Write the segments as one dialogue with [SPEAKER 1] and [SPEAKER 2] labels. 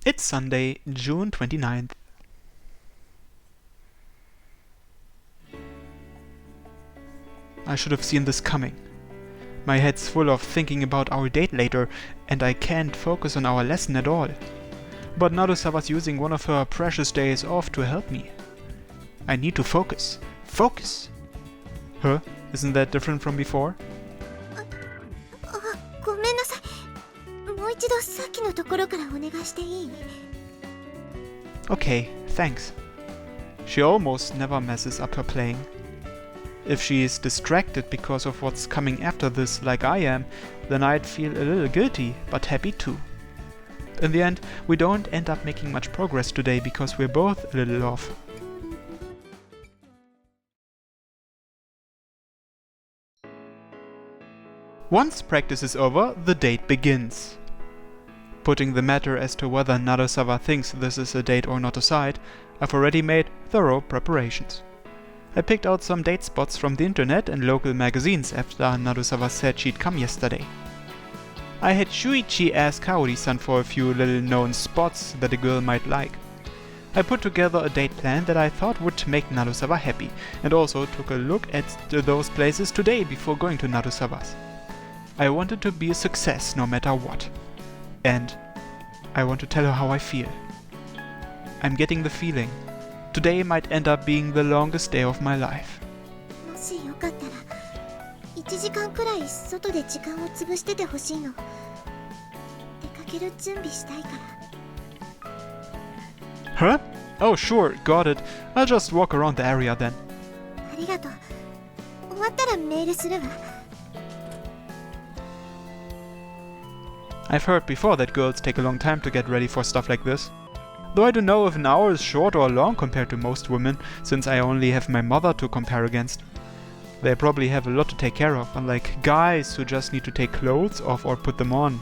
[SPEAKER 1] It's Sunday, June 29th. I should have seen this coming. My head's full of thinking about our date later, and I can't focus on our lesson at all. But Narusawa's using one of her precious days off to help me. I need to focus. Focus! Huh? Isn't that different from before?
[SPEAKER 2] ごめんなさい。もう一度さっきのところからお願いしていい？
[SPEAKER 1] Okay, thanks. She almost never messes up her playing. If she is distracted because of what's coming after this like I am, then I'd feel a little guilty, but happy too. In the end, we don't end up making much progress today because we're both a little off. Once practice is over, the date begins. Putting the matter as to whether Narusawa thinks this is a date or not aside, I've already made thorough preparations. I picked out some date spots from the internet and local magazines after Narusawa said she'd come yesterday. I had Shuichi ask Kaori-san for a few little known spots that a girl might like. I put together a date plan that I thought would make Narusawa happy, and also took a look at those places today before going to Narusawa's. I wanted to be a success no matter what. And I want to tell her how I feel. I'm getting the feeling. Today might end up being the longest day of my life.
[SPEAKER 2] もしよかったら1時間くらい外で時間を潰しててほしいの。出かける準備したいから。
[SPEAKER 1] Huh? Oh sure, got it. I'll just walk around the area then.
[SPEAKER 2] ありがとう。終わったらメールするわ。
[SPEAKER 1] I've heard before that girls take a long time to get ready for stuff like this. Though I don't know if an hour is short or long compared to most women, since I only have my mother to compare against. They probably have a lot to take care of, unlike guys who just need to take clothes off or put them on.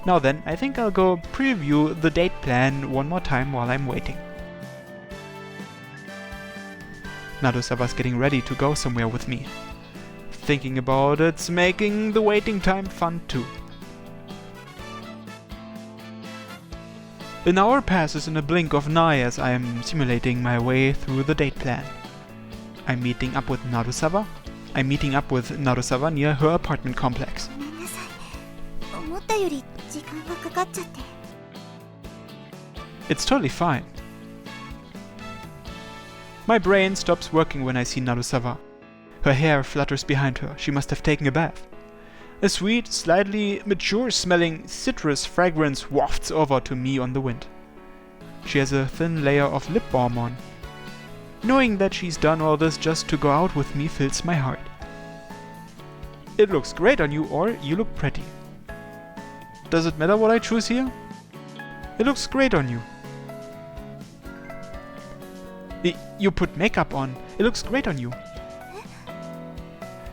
[SPEAKER 1] Now then, I think I'll go preview the date plan one more time while I'm waiting. Narusawa's getting ready to go somewhere with me. Thinking about it's making the waiting time fun too. An hour passes in a blink of an eye as I am simulating my way through the date plan. I'm meeting up with Narusawa near her apartment complex.
[SPEAKER 2] ごめんなさい。思ったより時間がかかっちゃって。
[SPEAKER 1] It's totally fine. My brain stops working when I see Narusawa. Her hair flutters behind her. She must have taken a bath. A sweet, slightly mature-smelling citrus fragrance wafts over to me on the wind. She has a thin layer of lip balm on. Knowing that she's done all this just to go out with me fills my heart. It looks great on you, or you look pretty. Does it matter what I choose here? It looks great on you. You put makeup on. It looks great on you.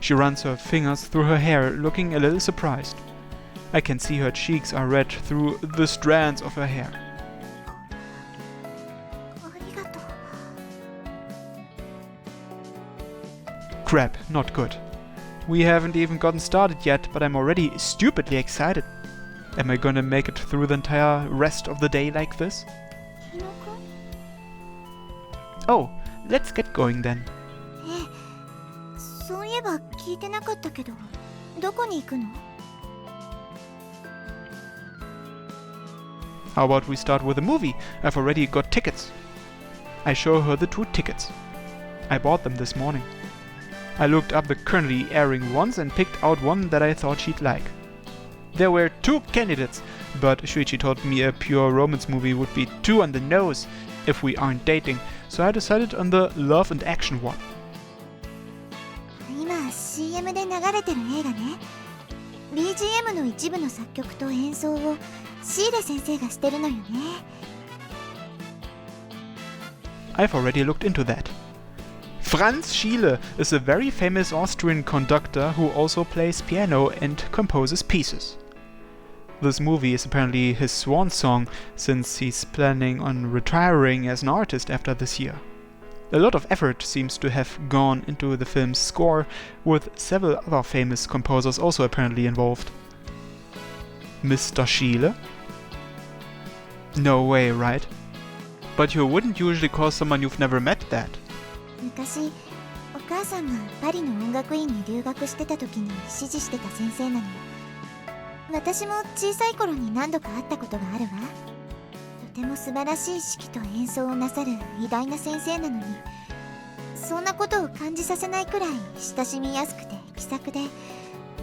[SPEAKER 1] She runs her fingers through her hair, looking a little surprised. I can see her cheeks are red through the strands of her hair.
[SPEAKER 2] ありがとう。
[SPEAKER 1] Crap, not good. We haven't even gotten started yet, but I'm already stupidly excited. Am I gonna make it through the entire rest of the day like this?
[SPEAKER 2] 日野くん？
[SPEAKER 1] Oh, let's get going then.
[SPEAKER 2] ええ。そういえば聞いてなかったけど、どこに行くの？
[SPEAKER 1] How about we start with a movie? I've already got tickets. I show her the 2 tickets. I bought them this morning. I looked up the currently airing ones and picked out one that I thought she'd like. There were 2 candidates, but Shuichi told me a pure romance movie would be too on the nose if we aren't dating, so I decided on the love and action one.
[SPEAKER 2] 今 CM で流れてる映画ね。BGM の一部の作曲と演奏をシーレ先生がしてるのよね。
[SPEAKER 1] I've already looked into that. Franz Schiele is a very famous Austrian conductor who also plays piano and composes pieces. This movie is apparently his swan song, since he's planning on retiring as an artist after this year. A lot of effort seems to have gone into the film's score, with several other famous composers also apparently involved. Mr. Schiele? No way, right? But you wouldn't usually call someone you've never met that.
[SPEAKER 2] 昔お母さんがパリの音楽院に留学してた時に指示してた先生なのよ。私も小さい頃に何度か会ったことがあるわ。とても素晴らしい指揮と演奏をなさる偉大な先生なのに、そんなことを感じさせないくらい親しみやすくて気さくで、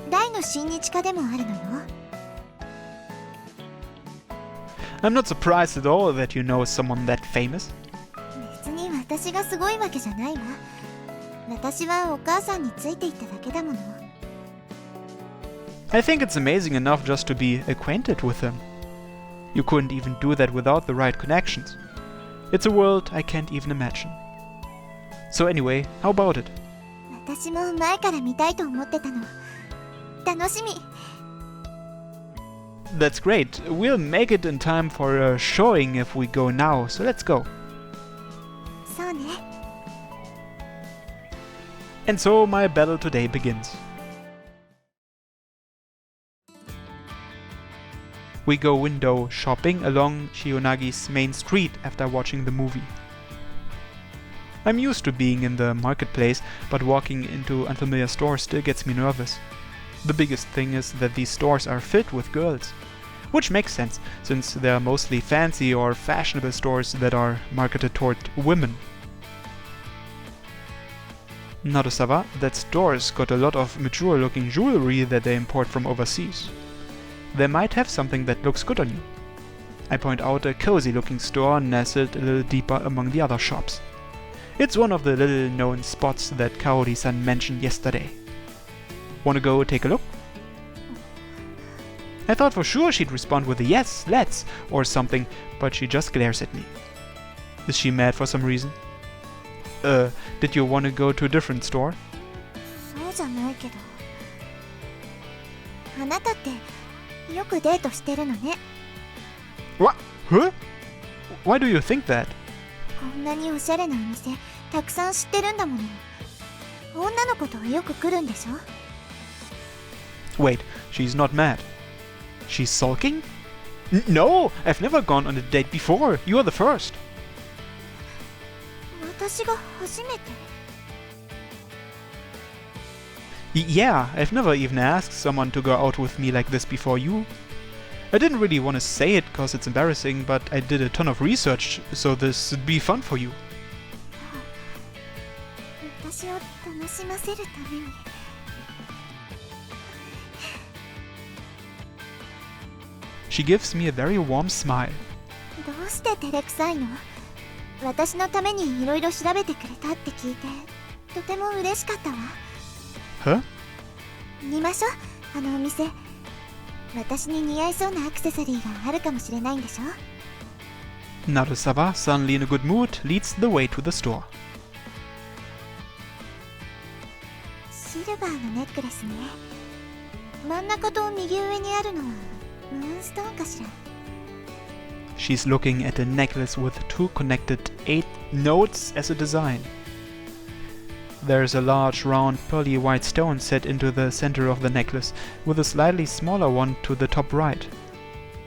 [SPEAKER 2] 大の親日家でもあるのよ。
[SPEAKER 1] I'm not surprised at all that you know someone that famous.
[SPEAKER 2] 別に私がすごいわけじゃないわ。私はお母さんについていっただけだもの。
[SPEAKER 1] I think it's amazing enough just to be acquainted with him. You couldn't even do that without the right connections. It's a world I can't even imagine. So anyway, how about it?
[SPEAKER 2] 私も前から見たいと思ってたの。楽しみ。
[SPEAKER 1] That's great. We'll make it in time for a showing if we go now, so let's go.
[SPEAKER 2] そうね。
[SPEAKER 1] And so my battle today begins. We go window shopping along Shionagi's main street after watching the movie. I'm used to being in the marketplace, but walking into unfamiliar stores still gets me nervous. The biggest thing is that these stores are filled with girls. Which makes sense, since they are mostly fancy or fashionable stores that are marketed toward women. Narusawa, that store's got a lot of mature looking jewelry that they import from overseas. They might have something that looks good on you. I point out a cozy looking store nestled a little deeper among the other shops. It's one of the little known spots that Kaori-san mentioned yesterday. Wanna go take a look? I thought for sure she'd respond with a yes, let's, or something, but she just glares at me. Is she mad for some reason? Did you wanna go to a different store?
[SPEAKER 2] そうじゃないけど。あなたってよくデートしてるのね。
[SPEAKER 1] What? Huh? Why do you think that?
[SPEAKER 2] こんなにおしゃれなお店たくさん知ってるんだもの。女の子とよく来るんでしょ？
[SPEAKER 1] Wait, she's not mad. She's sulking? No, I've never gone on a date before. You are the first.
[SPEAKER 2] 私が初めて。
[SPEAKER 1] Yeah, I've never even asked someone to go out with me like this before you. I didn't really want to say it cause it's embarrassing, but I did a ton of research, so this would be fun for you.
[SPEAKER 2] 私を楽しませるために。
[SPEAKER 1] She gives me a very warm smile.
[SPEAKER 2] どうして照れくさいの？私のためにいろいろ調べてくれたって聞いて、とても嬉しかったわ。
[SPEAKER 1] Huh?
[SPEAKER 2] 見ましょう、あのお店。私に似合いそうなアクセサリーがあるかもしれないんでしょ。
[SPEAKER 1] Narusawa, suddenly in a good mood, leads the way to the store.
[SPEAKER 2] シルバーのネックレスね。真ん中と右上にあるのはムーンストーンかしら。
[SPEAKER 1] She's looking at a necklace with two connected 8 notes as a design. There's a large, round, pearly white stone set into the center of the necklace, with a slightly smaller one to the top right.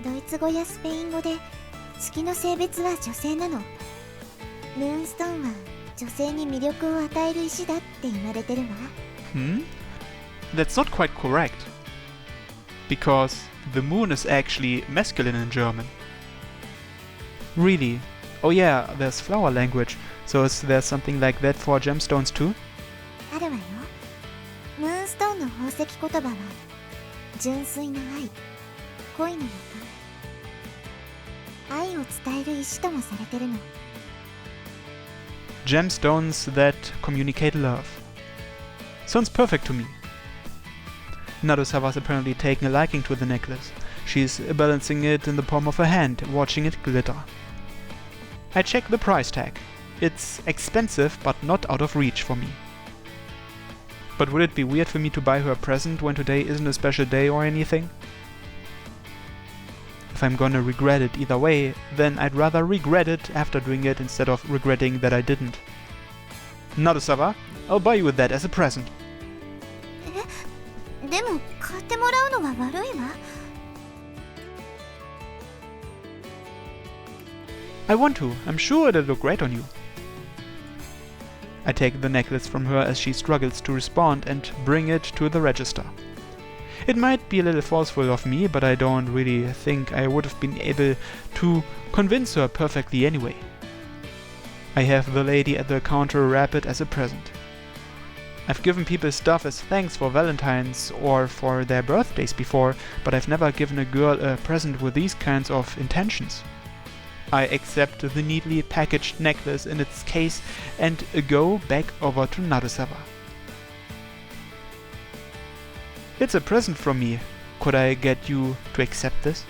[SPEAKER 2] ドイツ語やスペイン語で月の性別は女性なの。ムーンストーンは女性に魅力を与える石だって言われてるわ。
[SPEAKER 1] That's not quite correct. Because the moon is actually masculine in German. Really? Oh yeah, there's flower language. So is there something like that for gemstones too?
[SPEAKER 2] あるわよ。ムーンストーンの宝石言葉は純粋な愛、恋の予感。愛を伝える石ともされてるの。
[SPEAKER 1] Gemstones that communicate love. Sounds perfect to me. Narusawa's apparently taking a liking to the necklace. She's balancing it in the palm of her hand, watching it glitter. I check the price tag. It's expensive, but not out of reach for me. But would it be weird for me to buy her a present when today isn't a special day or anything? If I'm gonna regret it either way, then I'd rather regret it after doing it instead of regretting that I didn't. Narusawa, I'll buy you that as a present.
[SPEAKER 2] でも買ってもらうのは悪いわ。
[SPEAKER 1] I want to. I'm sure it'll look great on you. I take the necklace from her as she struggles to respond and bring it to the register. It might be a little forceful of me, but I don't really think I would have been able to convince her perfectly anyway. I have the lady at the counter wrap it as a present. I've given people stuff as thanks for Valentine's or for their birthdays before, but I've never given a girl a present with these kinds of intentions. I accept the neatly packaged necklace in its case and go back over to Narusawa. It's a present from me. Could I get you to accept this?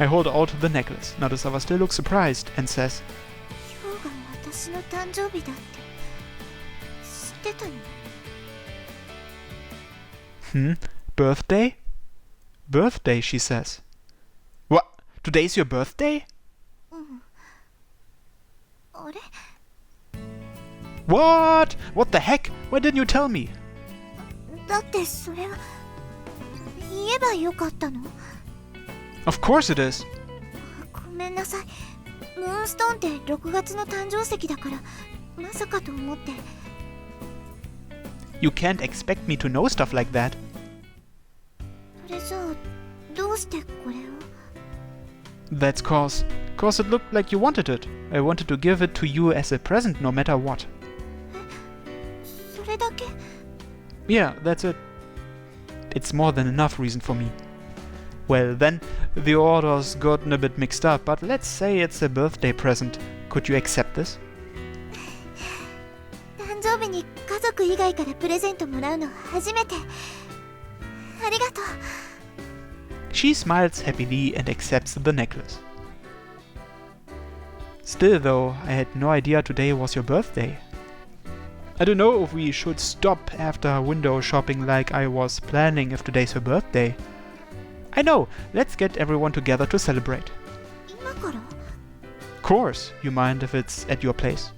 [SPEAKER 1] I hold out the necklace. Narusawa still looks surprised and says, Birthday? Birthday, she says. What? Today's your birthday? What? What the heck? Why didn't you tell me? Of course it is. You can't expect me to know stuff like that. That's cause it looked like you wanted it. I wanted to give it to you as a present no matter what. Yeah, that's it. It's more than enough reason for me. Well then, the order's gotten a bit mixed up, but let's say it's a birthday present. Could you accept this? She smiles happily and accepts the necklace. Still though, I had no idea today was your birthday. I don't know if we should stop after window shopping like I was planning if today's her birthday. I know, let's get everyone together to celebrate. Course, you mind if it's at your place?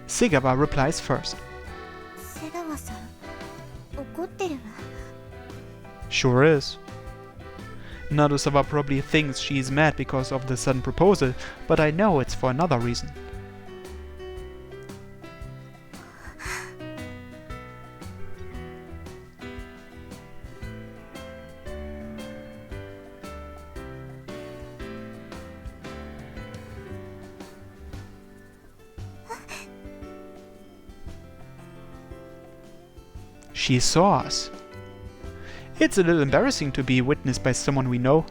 [SPEAKER 1] Segawa replies first. Sure is. Narusawa probably thinks she's mad because of the sudden proposal, but I know it's for another reason. She saw us. It's a little embarrassing to be witnessed by someone we know.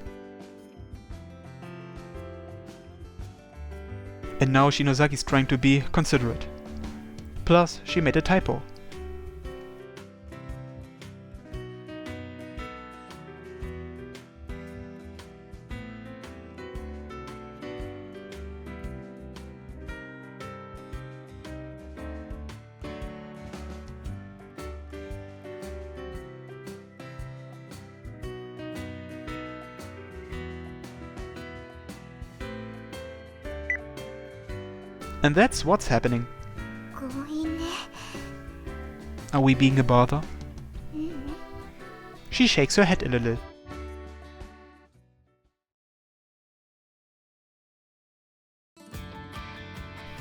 [SPEAKER 1] And now Shinozaki's trying to be considerate. Plus, she made a typo. And that's what's happening. Are we being a bother? She shakes her head a little.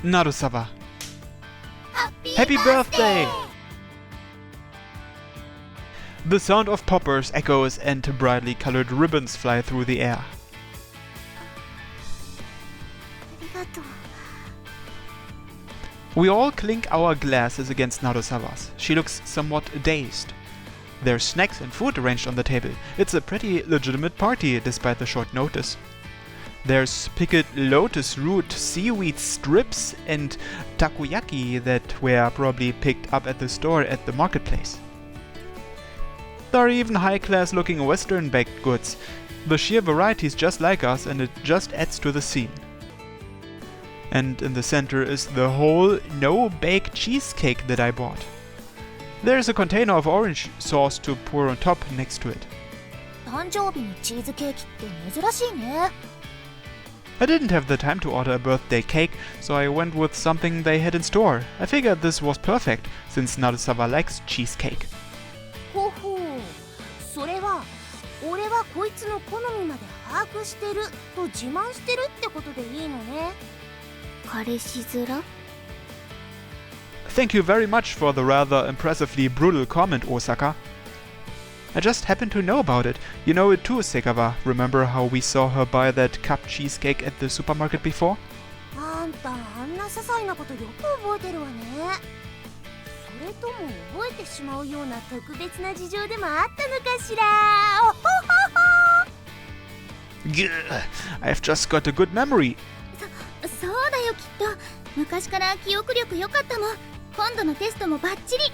[SPEAKER 1] Narusawa. Happy birthday! The sound of poppers echoes and brightly colored ribbons fly through the air. We all clink our glasses against Narusawa's. She looks somewhat dazed. There's snacks and food arranged on the table. It's a pretty legitimate party despite the short notice. There's pickled lotus root, seaweed strips and takoyaki that were probably picked up at the store at the marketplace. There are even high-class looking western baked goods. The sheer variety is just like us and it just adds to the scene. And in the center is the whole no-bake cheesecake that I bought. There's a container of orange sauce to pour on top next to it. I didn't have the time to order a birthday cake, so I went with something they had in store. I figured this was perfect, since Narusawa likes cheesecake.
[SPEAKER 3] ほほう、それは俺はこいつの好みまで把握してると自慢してるってことでいいのね。彼氏面？
[SPEAKER 1] Thank you very much for the rather impressively brutal comment, Osaka. I just happened to know about it. You know it too, Sekawa. Remember how we saw her buy that cup cheesecake at the supermarket before?
[SPEAKER 3] あんたあんな些細なことよく覚えてるわね。それとも覚えてしまうような特別な事情でもあったのかしら。おほほほ。
[SPEAKER 1] Gah, I've just got a good memory.
[SPEAKER 3] そうだよ、きっと昔から記憶力良かったもん。今度のテストもバッチリ。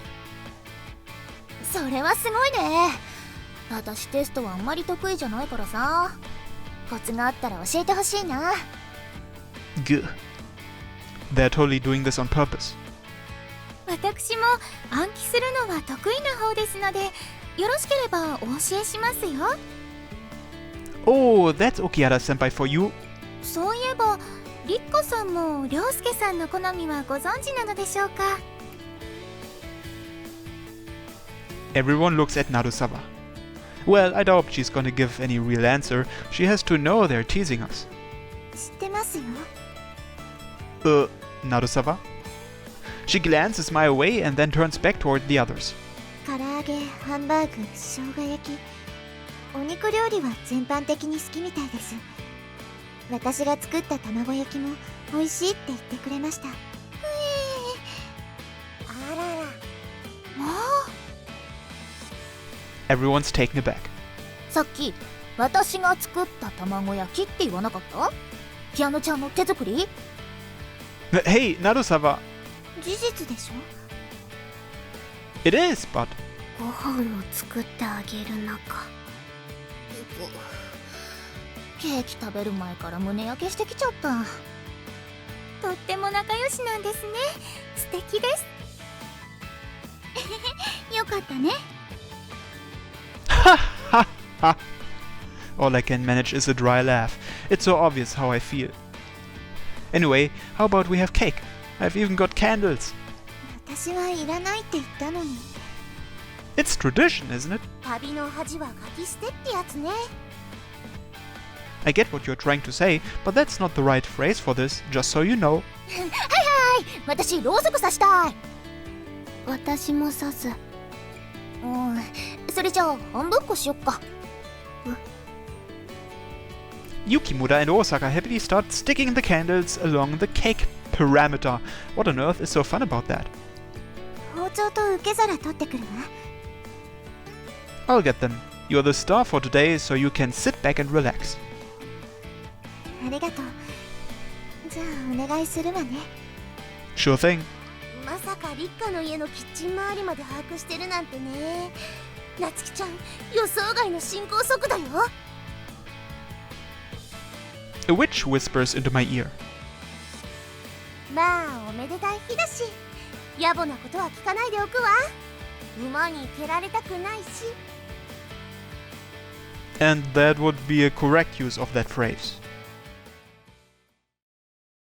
[SPEAKER 3] それはすごいね。私テストはあんまり得意じゃないからさ、コツがあったら教えてほしいな。
[SPEAKER 1] Gah. They're totally doing this on purpose.
[SPEAKER 3] 私も暗記するのは得意な方ですので、よろしければお教えしますよ。
[SPEAKER 1] Oh, that's Okihara-senpai for you.
[SPEAKER 3] そういえばリッカさんも涼介さんの好みはご存知なのでしょうか。
[SPEAKER 1] Everyone looks at Narusawa. Well, I doubt she's gonna give any real answer. She has to know they're teasing us.
[SPEAKER 2] 知ってますよ。
[SPEAKER 1] Narusawa? She glances my way and then turns back toward the others.
[SPEAKER 2] 唐揚げ、ハンバーグ、生姜焼き、お肉料理は全般的に好きみたいです。私が作った卵焼きも美味しいって言ってくれました。あらら、もう。
[SPEAKER 1] Everyone's taken aback.
[SPEAKER 3] さっき私が作った卵焼きって言わなかった？ピアノちゃんの手作り？
[SPEAKER 1] Hey, Narusawa!
[SPEAKER 2] 事実でしょ？
[SPEAKER 1] It is, but...
[SPEAKER 3] ご飯を作ってあげるのか。ケーキ食べる前から胸焼けしてきちゃった。とっても仲良しなんですね。素敵です。よかったね。
[SPEAKER 1] Ha ha! All I can manage is a dry laugh. It's so obvious how I feel. Anyway, how about we have cake? I've even got candles.
[SPEAKER 2] 私はいらないって言ったのに。
[SPEAKER 1] It's tradition, isn't it?
[SPEAKER 3] 旅の恥はかき捨てってやつね。
[SPEAKER 1] I get what you're trying to say, but that's not the right phrase for this, just so you know.
[SPEAKER 3] はいはい、私ろうそく刺したい。私も刺す。それじゃあ半分こしよっか。
[SPEAKER 1] Yukimura and Osaka happily start sticking the candles along the cake parameter. What on earth is so fun about that?
[SPEAKER 2] 包丁と受け皿取ってくるわ。
[SPEAKER 1] I'll get them. You're the star for today, so you can sit back and relax.
[SPEAKER 2] ありがとう。じゃあお願いするわね。
[SPEAKER 1] Sure thing.
[SPEAKER 3] まさかリッカの家のキッチン周りまで把握してるなんてね。なつきちゃん、予想外の進行速度よ。
[SPEAKER 1] A witch whispers into my ear.
[SPEAKER 3] まあおめでたい日だし、野暮なことは聞かないでおくわ。馬に蹴られたくないし。
[SPEAKER 1] And that would be a correct use of that phrase.